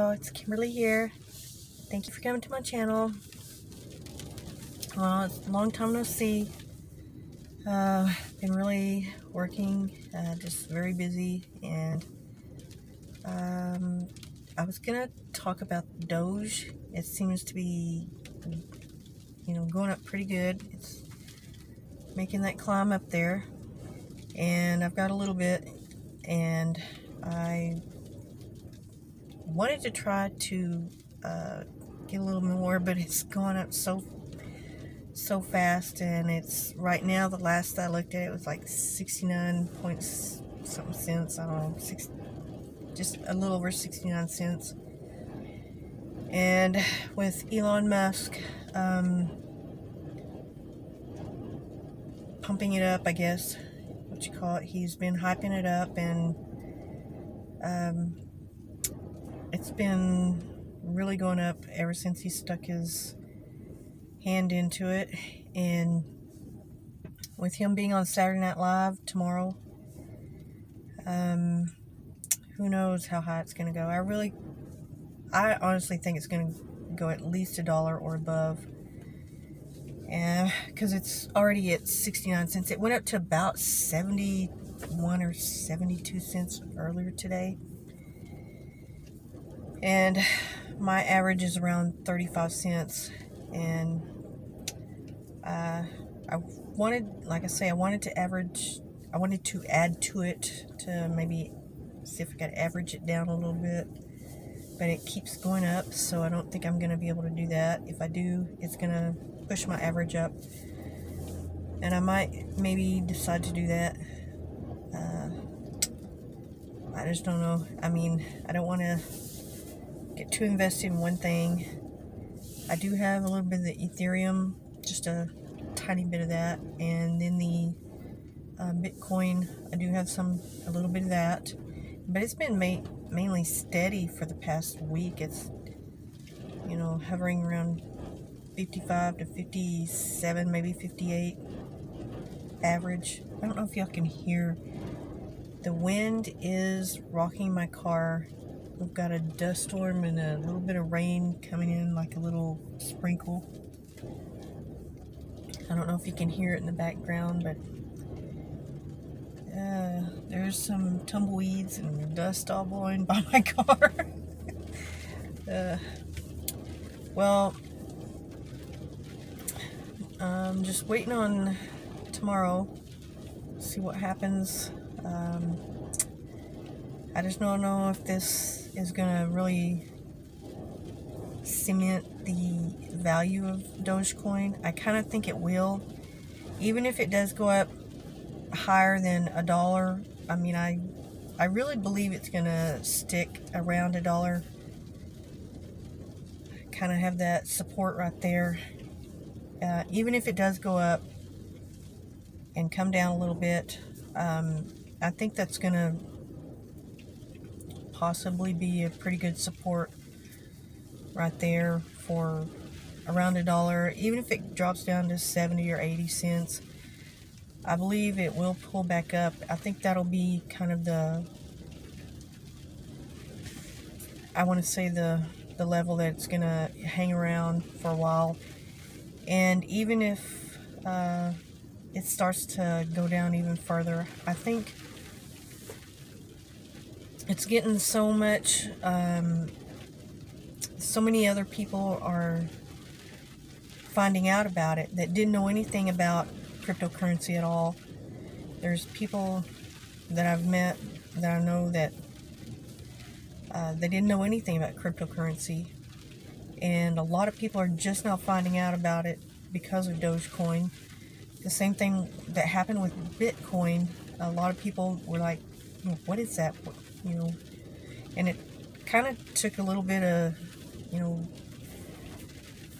y'all, it's Kimberly here. Thank you for coming to my channel. It's a long time no see. Been really working, just very busy, and I was gonna talk about Doge. It seems to be, going up pretty good. It's making that climb up there, and I've got a little bit, and I wanted to try to get a little more, but it's gone up so fast, and it's right now, the last I looked at it was like 69 point something cents. I don't know, just a little over 69 cents. And with Elon Musk pumping it up, I guess what you call it, he's been hyping it up, and it's been really going up ever since he stuck his hand into it. And with him being on Saturday Night Live tomorrow, who knows how high it's going to go. I honestly think it's going to go at least $1 or above, and because it's already at 69 cents. It went up to about 71 or 72 cents earlier today, and my average is around 35 cents. And I wanted, like I say, I wanted to add to it to maybe see if I could average it down a little bit, but it keeps going up, so I don't think I'm going to be able to do that. If I do, it's going to push my average up, and I might maybe decide to do that. I just don't know. I mean, I don't want to get too invested in one thing. I do have a little bit of the Ethereum, just a tiny bit of that, and then the Bitcoin, I do have a little bit of that, but it's been mainly steady for the past week. It's, hovering around 55 to 57, maybe 58 average. I don't know if y'all can hear. The wind is rocking my car. We've got a dust storm and a little bit of rain coming in, like a little sprinkle. I don't know if you can hear it in the background, but there's some tumbleweeds and dust all blowing by my car. Well, I'm just waiting on tomorrow, see what happens. I just don't know if this is gonna really cement the value of Dogecoin. I kind of think it will, even if it does go up higher than $1. I mean, I really believe it's gonna stick around $1. Kind of have that support right there. Even if it does go up and come down a little bit, I think that's gonna possibly be a pretty good support right there for around $1. Even if it drops down to 70 or 80 cents, I believe it will pull back up. I think that'll be kind of the level that it's gonna hang around for a while. And even if it starts to go down even further, I think it's getting so much, so many other people are finding out about it that didn't know anything about cryptocurrency at all. There's people that I've met that I know that they didn't know anything about cryptocurrency, and a lot of people are just now finding out about it because of Dogecoin. The same thing that happened with Bitcoin. A lot of people were like, what is that? And it kind of took a little bit of,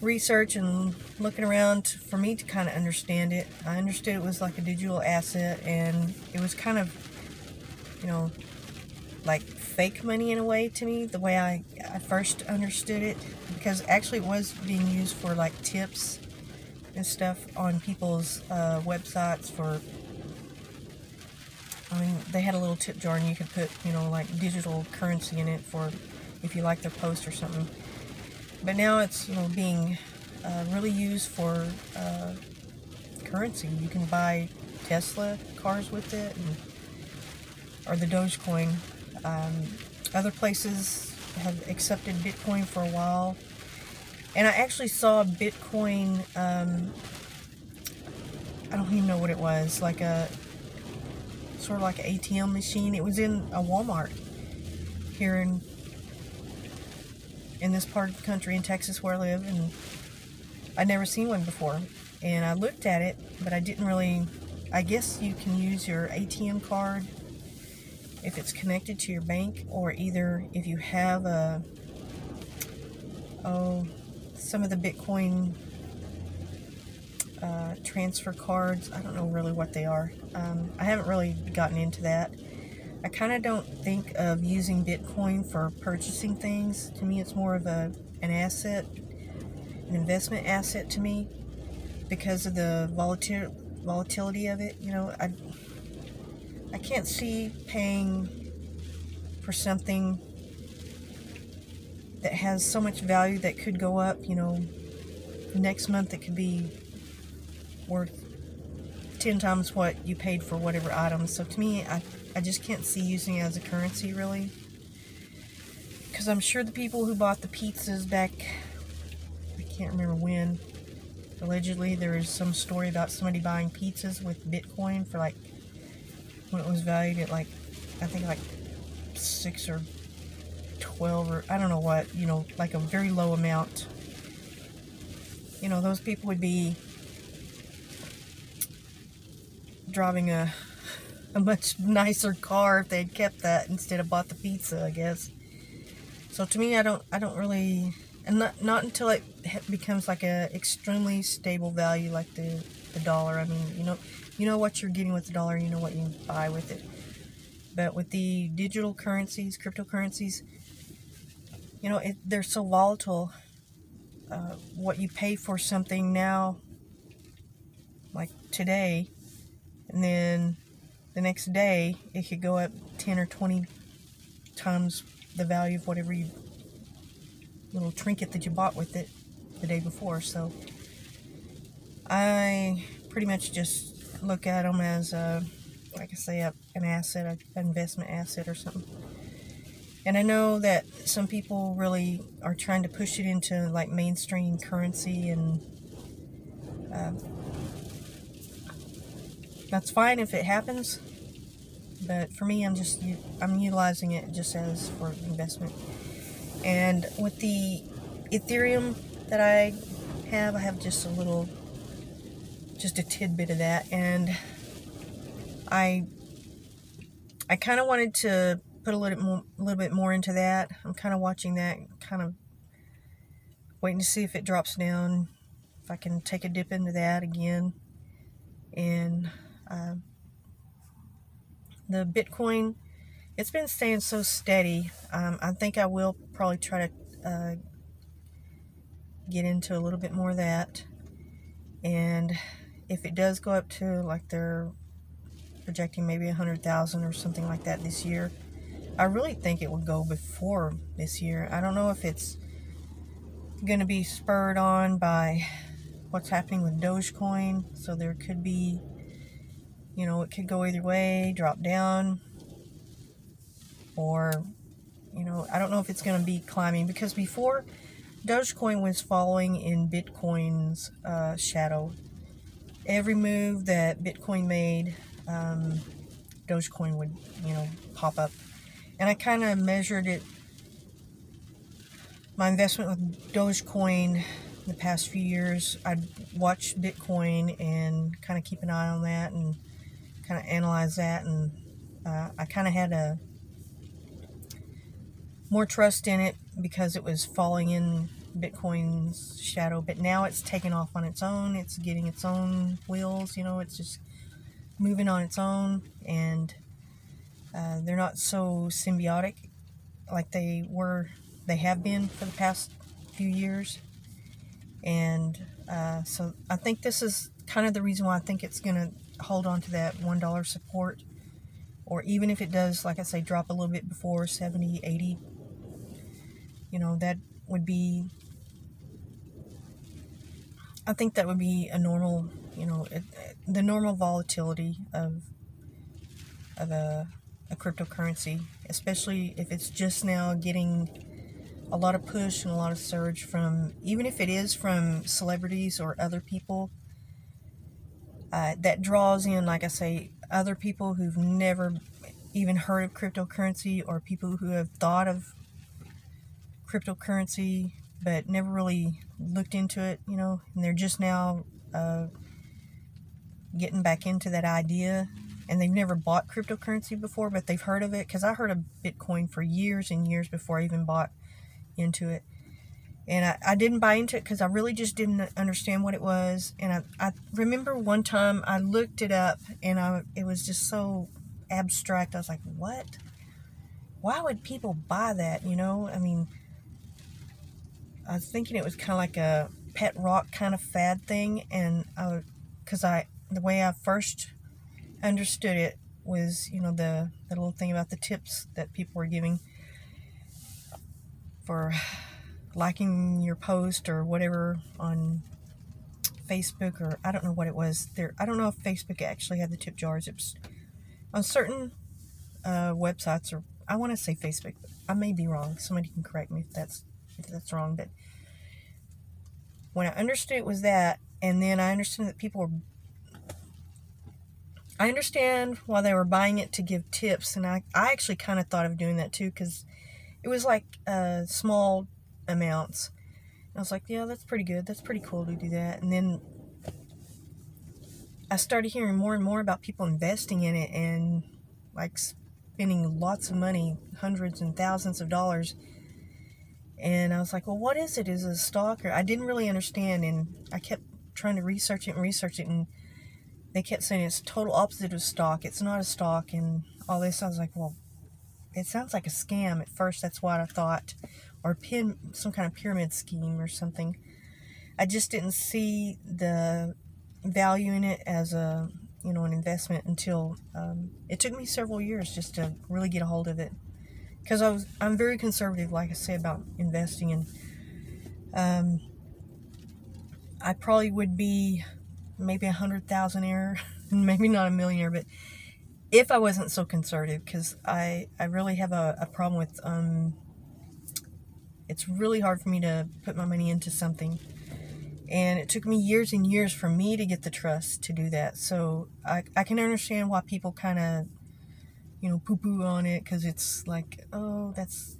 research and looking around for me to kind of understand it. I understood it was like a digital asset, and it was kind of, like fake money in a way to me, the way I first understood it, because actually it was being used for like tips and stuff on people's websites for, I mean, they had a little tip jar and you could put, like digital currency in it for if you like their post or something. But now it's, you know, being really used for currency. You can buy Tesla cars with it, or the Dogecoin. Other places have accepted Bitcoin for a while. And I actually saw Bitcoin, I don't even know what it was, like a sort of like an ATM machine. It was in a Walmart here in this part of the country, in Texas where I live, and I'd never seen one before. And I looked at it, but I didn't really, I guess you can use your ATM card if it's connected to your bank, or either if you have some of the Bitcoin transfer cards. I don't know really what they are. I haven't really gotten into that. I kind of don't think of using Bitcoin for purchasing things. To me, it's more of an asset, an investment asset to me, because of the volatility of it. You know, I can't see paying for something that has so much value that could go up. You know, next month it could be worth 10 times what you paid for whatever item. So to me, I just can't see using it as a currency, really. Because I'm sure the people who bought the pizzas back, I can't remember when, allegedly there was some story about somebody buying pizzas with Bitcoin for like, when it was valued at like, I think like 6 or 12 or I don't know what, you know, like a very low amount. You know, those people would be driving a much nicer car if they'd kept that instead of bought the pizza, I guess. So to me, I don't really, and not until it becomes like a extremely stable value like the dollar. I mean, you know what you're getting with the dollar, you know what you can buy with it. But with the digital currencies, cryptocurrencies, you know, they're so volatile. What you pay for something now, like today, and then the next day it could go up 10 or 20 times the value of whatever little trinket that you bought with it the day before. So I pretty much just look at them as like I say, an asset, an investment asset or something. And I know that some people really are trying to push it into like mainstream currency, and that's fine if it happens. But for me, I'm utilizing it just as for investment. And with the Ethereum that I have just a tidbit of that, and I kind of wanted to put a little bit more into that. I'm kind of watching that, kind of waiting to see if it drops down, if I can take a dip into that again. And the Bitcoin, it's been staying so steady. I think I will probably try to get into a little bit more of that. And if it does go up to, like they're projecting maybe 100,000 or something like that this year, I really think it will go before this year. I don't know if it's going to be spurred on by what's happening with Dogecoin. So there could be, you know, it could go either way, drop down, or, you know, I don't know if it's going to be climbing, because before Dogecoin was following in Bitcoin's shadow. Every move that Bitcoin made, Dogecoin would, you know, pop up. And I kind of measured it, my investment with Dogecoin the past few years. I'd watch Bitcoin and kind of keep an eye on that and kind of analyze that. And I kind of had more trust in it because it was falling in Bitcoin's shadow. But now it's taken off on its own. It's getting its own wheels, you know, it's just moving on its own. And they're not so symbiotic like they have been for the past few years. And so I think this is kind of the reason why I think it's going to hold on to that $1 support. Or even if it does, like I say, drop a little bit before 70, 80, You know, that would be, I think that would be a normal, you know, the normal volatility of a cryptocurrency, especially if it's just now getting a lot of push and a lot of surge from, even if it is from celebrities or other people, that draws in, like I say, other people who've never even heard of cryptocurrency, or people who have thought of cryptocurrency but never really looked into it, you know, and they're just now getting back into that idea, and they've never bought cryptocurrency before, but they've heard of it, because I heard of Bitcoin for years and years before I even bought into it. And I didn't buy into it because I really just didn't understand what it was. And I remember one time I looked it up, and it was just so abstract. I was like, what? Why would people buy that, you know? I mean, I was thinking it was kind of like a pet rock kind of fad thing. And the way I first understood it was, you know, the little thing about the tips that people were giving for liking your post or whatever on Facebook, or I don't know what it was there. I don't know if Facebook actually had the tip jars. It was on certain websites, or I want to say Facebook, but I may be wrong. Somebody can correct me if that's wrong. But when I understood it was that, and then I understood that I understand why they were buying it to give tips, and I actually kind of thought of doing that too, because it was like small amounts. I was like, yeah, that's pretty good. That's pretty cool to do that. And then I started hearing more and more about people investing in it and like spending lots of money, hundreds and thousands of dollars. And I was like, well, what is it? Is it a stock? Or I didn't really understand. And I kept trying to research it. And they kept saying it's total opposite of stock. It's not a stock and all this. I was like, well, it sounds like a scam at first. That's what I thought. Or some kind of pyramid scheme or something. I just didn't see the value in it as an investment until it took me several years just to really get a hold of it, because I'm very conservative, like I say, about investing, and I probably would be maybe 100,000-aire, maybe not a millionaire, but if I wasn't so conservative, because I really have a problem with it's really hard for me to put my money into something. And it took me years and years for me to get the trust to do that. So I can understand why people kind of, poo-poo on it, because it's like, oh, it's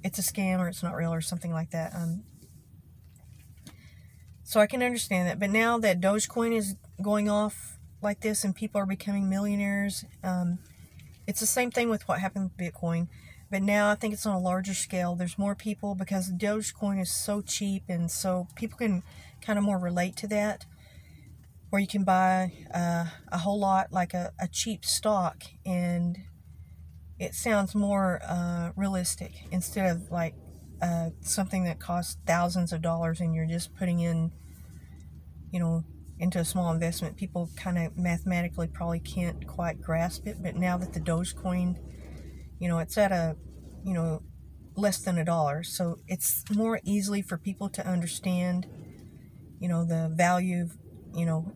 a scam, or it's not real, or something like that. So I can understand that. But now that Dogecoin is going off like this and people are becoming millionaires, it's the same thing with what happened with Bitcoin. But now I think it's on a larger scale. There's more people, because Dogecoin is so cheap, and so people can kind of more relate to that, where you can buy a whole lot, like a cheap stock, and it sounds more realistic, instead of like something that costs thousands of dollars and you're just putting in, into a small investment. People kind of mathematically probably can't quite grasp it. But now that the Dogecoin, it's at less than $1. So it's more easily for people to understand, the value of,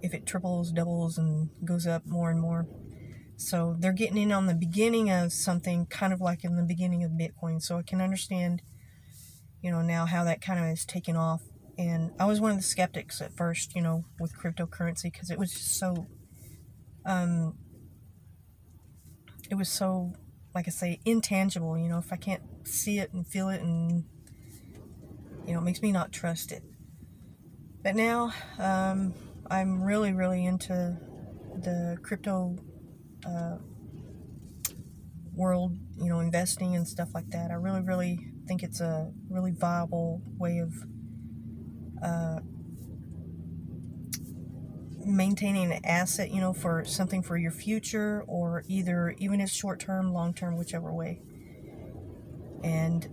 if it triples, doubles, and goes up more and more. So they're getting in on the beginning of something, kind of like in the beginning of Bitcoin. So I can understand, now how that kind of is taken off. And I was one of the skeptics at first, with cryptocurrency, because it was just so, like I say, intangible. If I can't see it and feel it, and it makes me not trust it. But now I'm really, really into the crypto world, investing and stuff like that. I really, really think it's a really viable way of maintaining an asset, for something for your future, or even if short-term, long-term, whichever way. And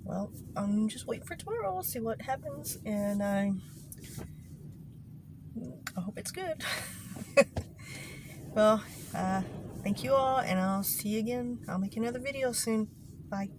well, I'm just waiting for tomorrow. We'll see what happens, and I hope it's good. Well, thank you all, and I'll see you again. I'll make another video soon. Bye.